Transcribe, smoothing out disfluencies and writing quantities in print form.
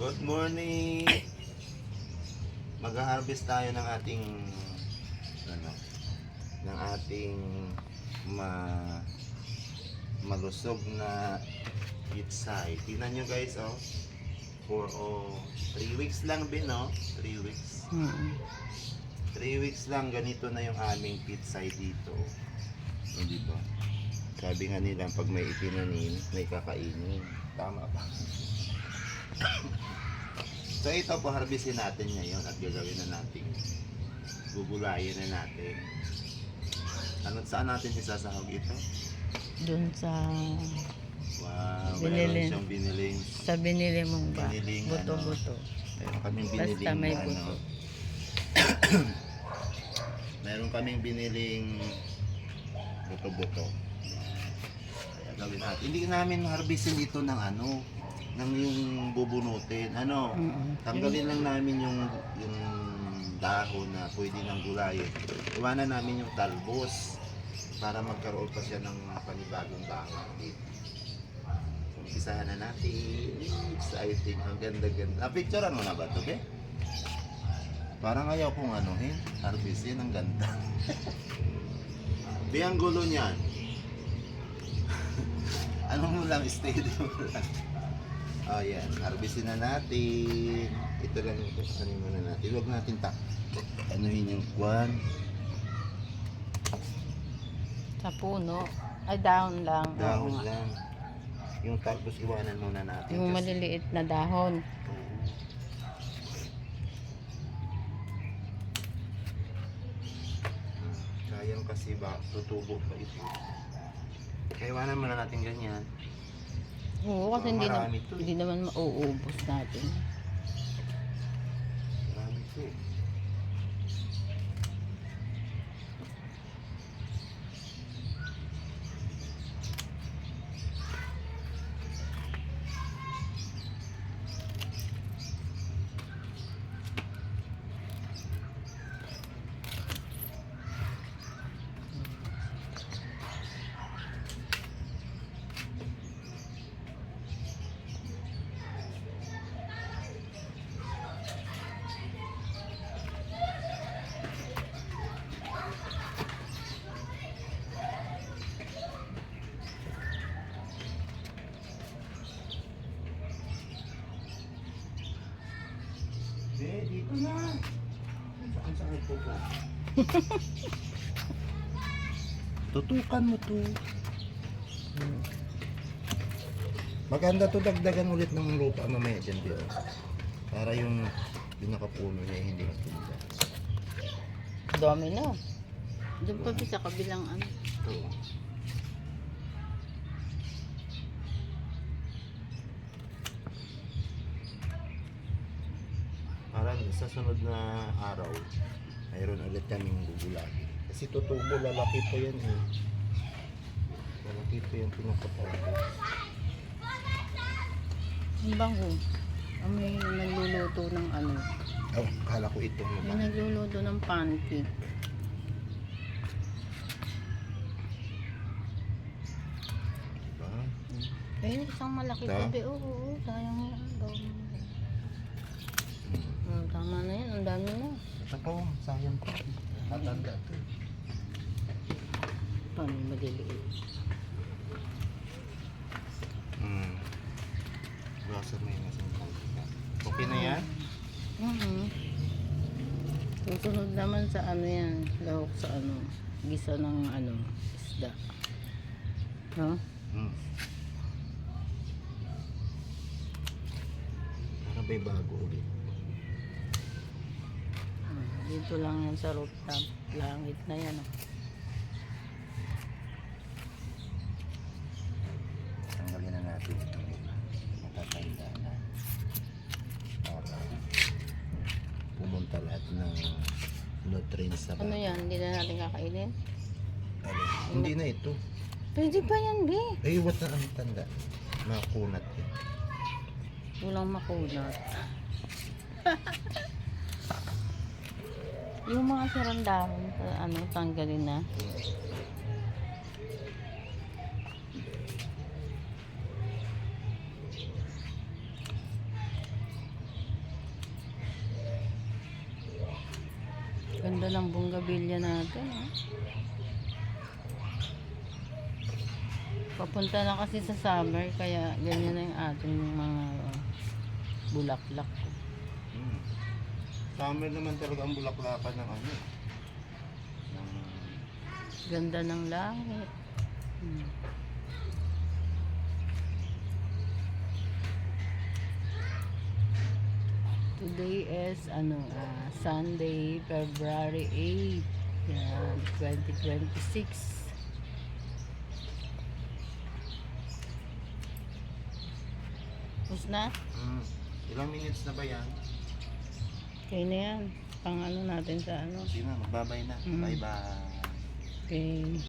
Good morning! Mag-harvest tayo ng ating ng ating malusog na pitsay. Tingnan nyo guys, oh. 3 weeks lang din, no? 3 weeks. 3 weeks lang, ganito na yung aming pitsay dito. Hindi ba? Sabi nga nila, pag may itinanim, may kakainin. Tama ba? So ito po, harvestin natin ngayon at gagawin na natin. Gugulayin na natin. Saan natin isasahog ito? Doon sa Wow, binili. meron siyang biniling. Sa binili mong ba? Biniling, Buto-buto. Meron kaming biniling Basta may buto. Meron kaming biniling buto-buto. Kaya gawin natin. Hindi namin harvestin ito ng ng yung bubunutin. Tanggalin lang namin yung dahon na pwede nang gulayin. Iwanan namin yung talbos para magkaroon pa siya ng panibagong dahon dito. Umpisahan na natin. Exciting. Ang ganda-ganda. Picturean mo na ba ito, be? Parang ayaw kong harvestin. Ang ganda. Be, ang gulo niyan. Ano mo lang, steady mo lang. Oh, yan. Harvestin na natin. Ito lang yung kusanin muna natin. Huwag natin anuhin yung kwan. Sa puno. Ay, dahon lang. Dahon Oo nga. lang. Yung talbos iwanan muna natin. Yung maliliit na dahon. Sayang kasi ba, tutubo pa ito. Kaya iwanan muna natin ganyan. Oo, kasi Marami to. hindi naman mauubos natin. Marami ito. Dito na. Saan po po? Tutukan mo to. Maganda to, dagdagan ulit ng lupa mamaya dyan, Bill. Para yung nakapuno niya hindi matunda. Dami na. Doon pa sa kabilang Ito. Parang sa sunod na araw, mayroon ulit kaming gugulagi. Kasi tutubo, lalaki pa yan eh. Lalaki pa yan pinakapagod. Ang bango. May nagluluto ng Oh, kala ko itong May nagluluto ng pancake. Diba? Ayun, isang malaki Ito? tabi. Oo, sayang yan. Tama na yan. Ang dami na. Ito po, sayang ko. Matanda ito. Paano maliliit? Browser mo yung isang pangkita. Okay na yan? Susunod naman sa yan. Lahok sa gisa ng isda. No? Para ba'y bago ulit? Dito lang yan sa rooftop. Langit na yan. Tanggalin na natin itong matatanda na. Para pumunta lahat ng nutrients sa Ano yan? Hindi na natin kakainin? Hindi na ito. Pwede pa yan, be. Ay, what na ang tanda? Makunat yan. Walang makunat. Yung mga sirang dahon, tanggalin na. Ganda ng bonggabilya natin. Oh. Papunta na kasi sa summer, kaya ganyan na yung ating mga bulaklak. Hmm. Summer naman talaga ang bulaklakan ng ano. Ng Ganda ng langit. Hmm. Today is Sunday, February 8, yan, 2026. Tapos na? Ilang minutes na ba yan? Okay na yan. Pang ano natin sa ano. Sige na, magbabay na. Mm. Bye-bye. Okay.